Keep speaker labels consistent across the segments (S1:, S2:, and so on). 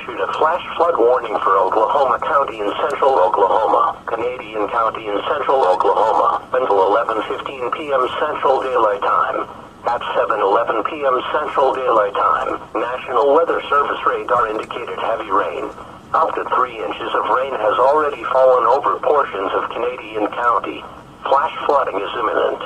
S1: issued a flash flood warning for Oklahoma County in central Oklahoma, Canadian County in central Oklahoma, until 11:15 p.m. Central Daylight Time. At 7:11 p.m. Central Daylight Time, National Weather Service radar indicated heavy rain. Up to 3 inches of rain has already fallen over portions of Canadian County. Flash flooding is imminent.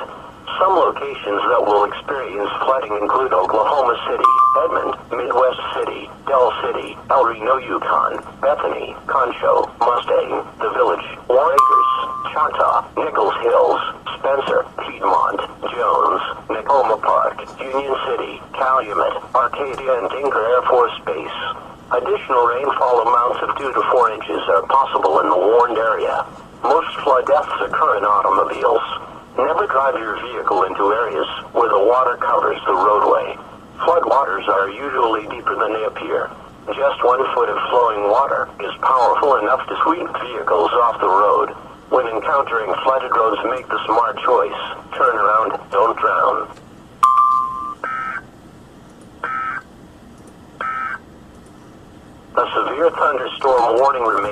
S1: Some locations that will experience flooding include Oklahoma City, Edmond, Midwest City, Del City, El Reno, Yukon, Bethany, Concho, Mustang, The Village, Warren Acres, Choctaw, Nichols Hills, Spencer, Piedmont, Jones, Nakoma Park, Union City, Calumet, Arcadia, and Tinker Air Force Base. Additional rainfall amounts of 2 to 4 inches are possible in the warned area. Most flood deaths occur in automobiles. Never drive your vehicle into areas where the water covers the roadway. Floodwaters are usually deeper than they appear. Just 1 foot of flowing water is powerful enough to sweep vehicles off the road. When encountering flooded roads, make the smart choice. Turn around, don't drown. A severe thunderstorm warning remains.